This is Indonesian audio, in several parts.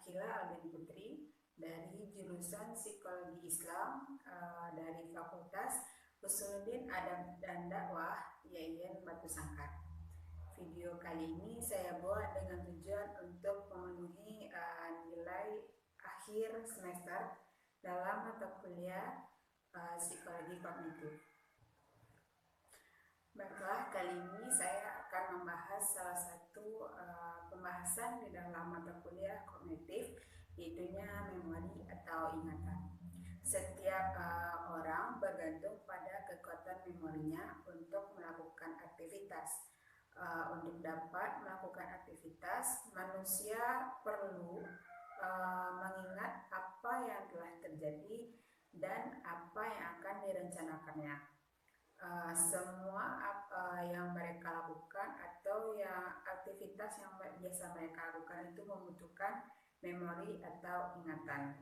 Akila Aldin Putri dari jurusan Psikologi Islam dari Fakultas Usuluddin Adab dan Dakwah YIN Batu Sangkar. Video kali ini saya buat dengan tujuan untuk memenuhi nilai akhir semester dalam mata kuliah psikologi kognitif. Baiklah, kali ini saya akan membahas salah satu pembahasan di dalam mata kuliah kognitif, yaitunya memori atau ingatan. Setiap orang bergantung pada kekuatan memorinya untuk melakukan aktivitas. Untuk dapat melakukan aktivitas, manusia perlu mengingat apa yang telah terjadi dan apa yang akan direncanakannya. Semua yang mereka lakukan atau yang aktivitas yang biasa mereka lakukan itu membutuhkan memori atau ingatan.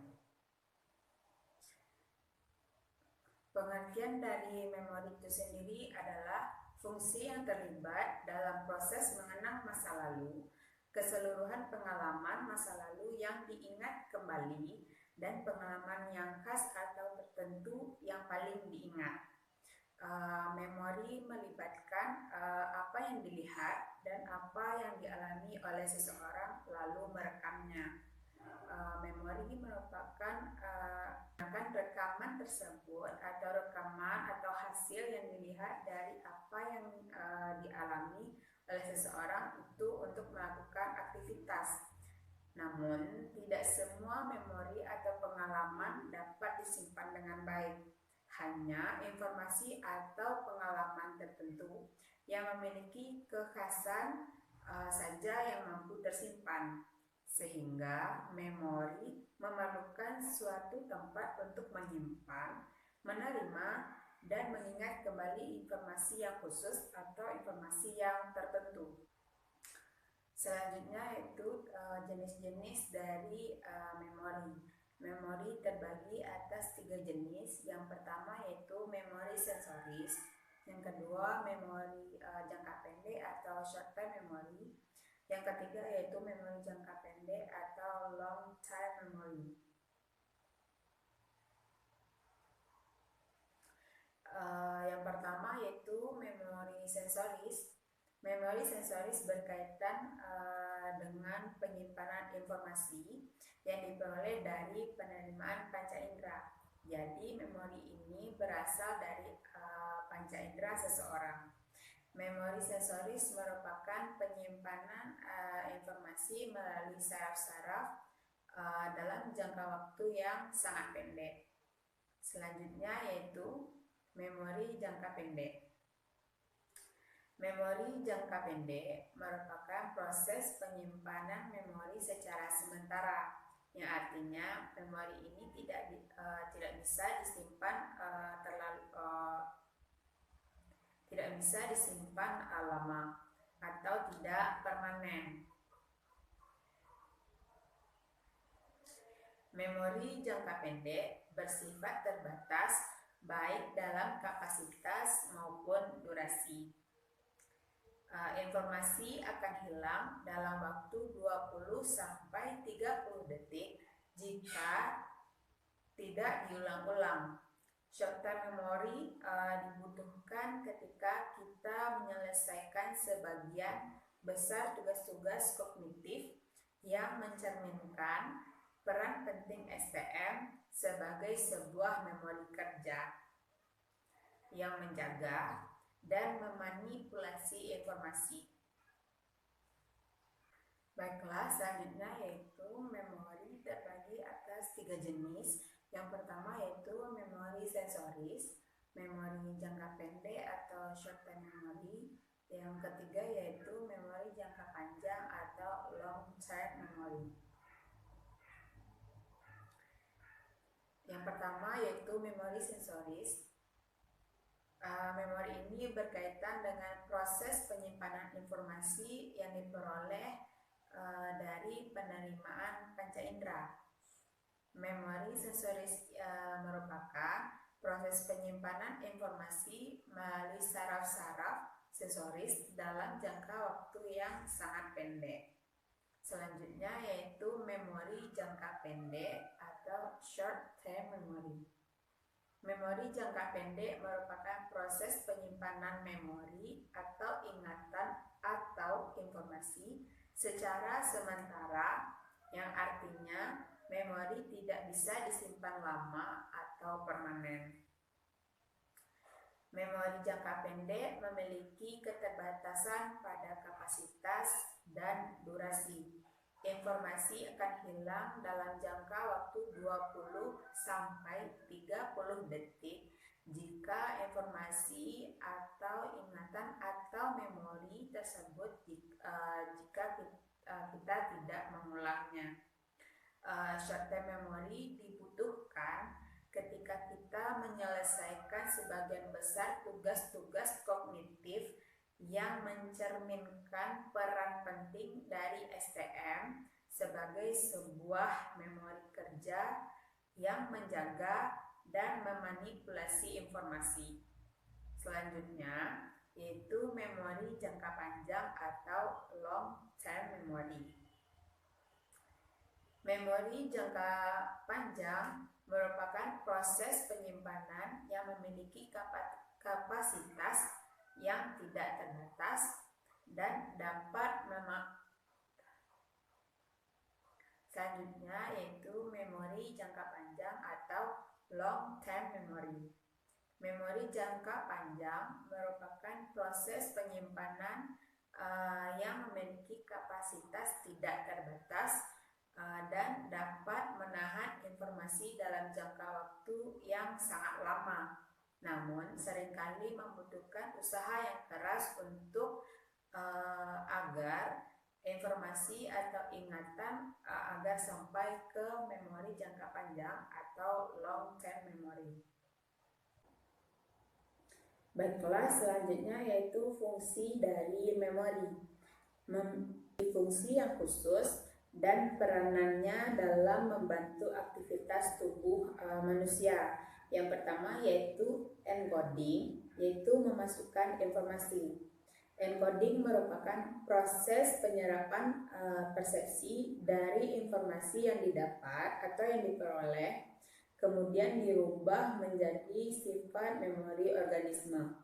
Pengertian dari memori itu sendiri adalah fungsi yang terlibat dalam proses mengenang masa lalu, keseluruhan pengalaman masa lalu yang diingat kembali, dan pengalaman yang khas atau tertentu yang paling diingat. Memori melibatkan apa yang dilihat dan apa yang dialami oleh seseorang lalu merekamnya. Memori merupakan rekaman tersebut atau rekaman atau hasil yang dilihat dari apa yang dialami oleh seseorang itu untuk melakukan aktivitas. Namun, tidak semua memori atau pengalaman dapat disimpan dengan baik. Hanya informasi atau pengalaman tertentu yang memiliki kekhasan saja yang mampu tersimpan, sehingga memori memerlukan suatu tempat untuk menyimpan, menerima, dan mengingat kembali informasi yang khusus atau informasi yang tertentu. Selanjutnya yaitu jenis-jenis dari memori. Memori terbagi atas 3 jenis. Yang pertama yaitu memori sensoris, yang kedua memori jangka pendek atau short term memory, yang ketiga yaitu memori jangka pendek atau long term memory. Yang pertama yaitu memori sensoris. Memori sensoris berkaitan dengan penyimpanan informasi yang diperoleh dari penerimaan panca indera. Jadi memori ini berasal dari panca indera seseorang. Memori sensoris merupakan penyimpanan informasi melalui saraf-saraf dalam jangka waktu yang sangat pendek. Selanjutnya yaitu memori jangka pendek. Memori jangka pendek merupakan proses penyimpanan memori secara sementara, yang artinya memori ini tidak bisa disimpan lama atau tidak permanen. Memori jangka pendek bersifat terbatas baik dalam kapasitas maupun durasi. Informasi akan hilang dalam waktu 20-30 detik jika tidak diulang-ulang. Short term memory dibutuhkan ketika kita menyelesaikan sebagian besar tugas-tugas kognitif yang mencerminkan peran penting STM sebagai sebuah memori kerja yang menjaga dan memanipulasi informasi. Baiklah, selanjutnya yaitu memori terbagi atas 3 jenis. Yang pertama yaitu memori sensoris, memori jangka pendek atau short term memory. Yang ketiga yaitu memori jangka panjang atau long term memory. Yang pertama yaitu memori sensoris. Memori ini berkaitan dengan proses penyimpanan informasi yang diperoleh dari penerimaan panca indera. Memori sensoris merupakan proses penyimpanan informasi melalui saraf-saraf sensoris dalam jangka waktu yang sangat pendek. Selanjutnya yaitu memori jangka pendek atau short term memory. Memori jangka pendek merupakan proses penyimpanan memori atau ingatan atau informasi secara sementara, yang artinya memori tidak bisa disimpan lama atau permanen. Memori jangka pendek memiliki keterbatasan pada kapasitas dan durasi. Informasi akan hilang dalam jangka waktu 20 sampai 30 detik jika informasi atau ingatan atau memori tersebut jika kita tidak mengulangnya. Short term memory dibutuhkan ketika kita menyelesaikan sebagian besar tugas-tugas kognitif yang mencerminkan peran penting dari STM sebagai sebuah memori kerja yang menjaga dan memanipulasi informasi. Selanjutnya yaitu memori jangka panjang atau long term memory. Memori jangka panjang merupakan proses penyimpanan yang memiliki kapasitas yang tidak terbatas dan dapat selanjutnya yaitu memori jangka panjang atau long term memory. Memori jangka panjang merupakan proses penyimpanan yang memiliki kapasitas tidak terbatas dan dapat menahan informasi dalam jangka waktu yang sangat lama. Namun seringkali membutuhkan usaha yang keras untuk agar informasi atau ingatan agar sampai ke memori jangka panjang atau long term memory. Baiklah, selanjutnya yaitu fungsi dari memori. Memiliki fungsi yang khusus dan peranannya dalam membantu aktivitas tubuh manusia. Yang pertama yaitu encoding, yaitu memasukkan informasi. Encoding merupakan proses penyerapan persepsi dari informasi yang didapat atau yang diperoleh, kemudian dirubah menjadi sifat memori organisme.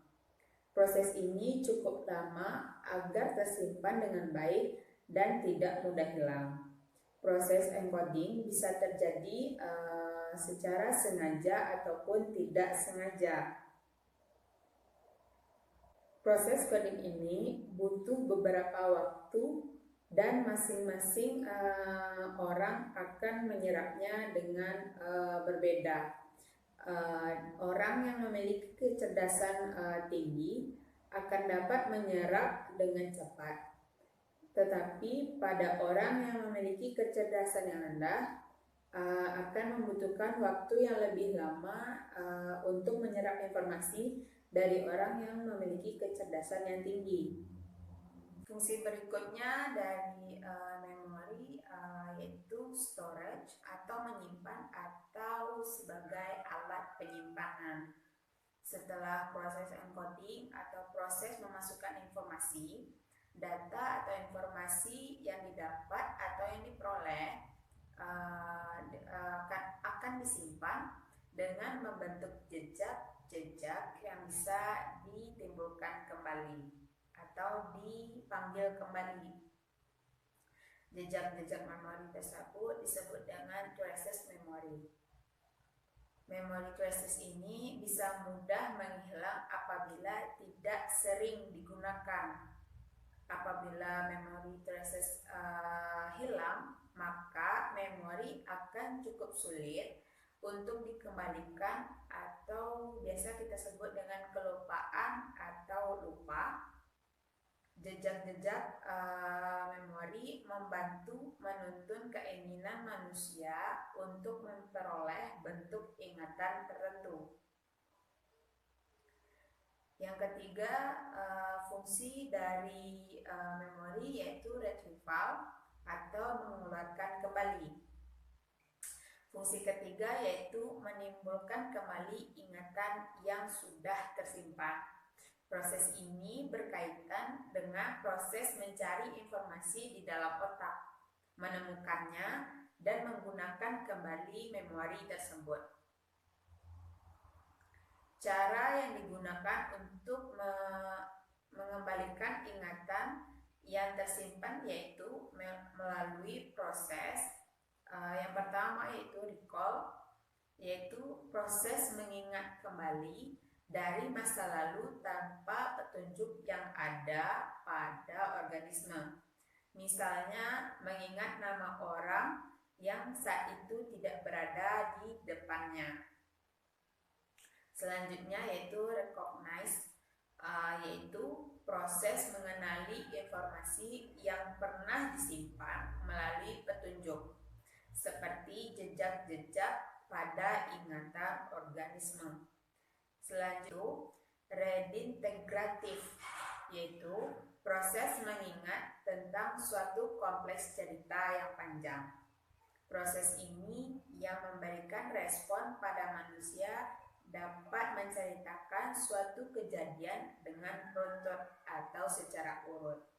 Proses ini cukup lama agar tersimpan dengan baik dan tidak mudah hilang. Proses encoding bisa terjadi secara sengaja ataupun tidak sengaja. Proses coding ini butuh beberapa waktu dan masing-masing orang akan menyerapnya dengan berbeda. Orang yang memiliki kecerdasan tinggi akan dapat menyerap dengan cepat. Tetapi pada orang yang memiliki kecerdasan yang rendah akan membutuhkan waktu yang lebih lama untuk menyerap informasi dari orang yang memiliki kecerdasan yang tinggi. Fungsi berikutnya dari memori yaitu storage atau menyimpan atau sebagai alat penyimpanan. Setelah proses encoding atau proses memasukkan informasi, data atau informasi yang didapat atau yang diperoleh akan disimpan dengan membentuk jejak-jejak yang bisa ditimbulkan kembali atau dipanggil kembali. Jejak-jejak memori tersebut disebut dengan traces memory. Memori traces ini bisa mudah menghilang apabila tidak sering digunakan. Apabila memori traces hilang, maka memori akan cukup sulit untuk dikembalikan atau biasa kita sebut dengan kelupaan atau lupa. Jejak-jejak memori membantu menuntun keinginan manusia untuk memperoleh bentuk ingatan tertentu. Yang ketiga, fungsi dari memori yaitu retrieval atau mengeluarkan kembali. Fungsi ketiga yaitu menimbulkan kembali ingatan yang sudah tersimpan. Proses ini berkaitan dengan proses mencari informasi di dalam otak, menemukannya, dan menggunakan kembali memori tersebut. Cara yang digunakan untuk mengembalikan ingatan yang tersimpan yaitu melalui proses yang pertama yaitu recall, yaitu proses mengingat kembali dari masa lalu tanpa petunjuk yang ada pada organisme. Misalnya mengingat nama orang yang saat itu tidak berada di depannya. Selanjutnya yaitu recognize, yaitu proses mengenali informasi yang pernah disimpan melalui petunjuk, seperti jejak-jejak pada ingatan organisme. Selanjutnya, redintegratif, yaitu proses mengingat tentang suatu kompleks cerita yang panjang. Proses ini yang memberikan respon pada manusia dapat menceritakan suatu kejadian dengan runtut atau secara urut.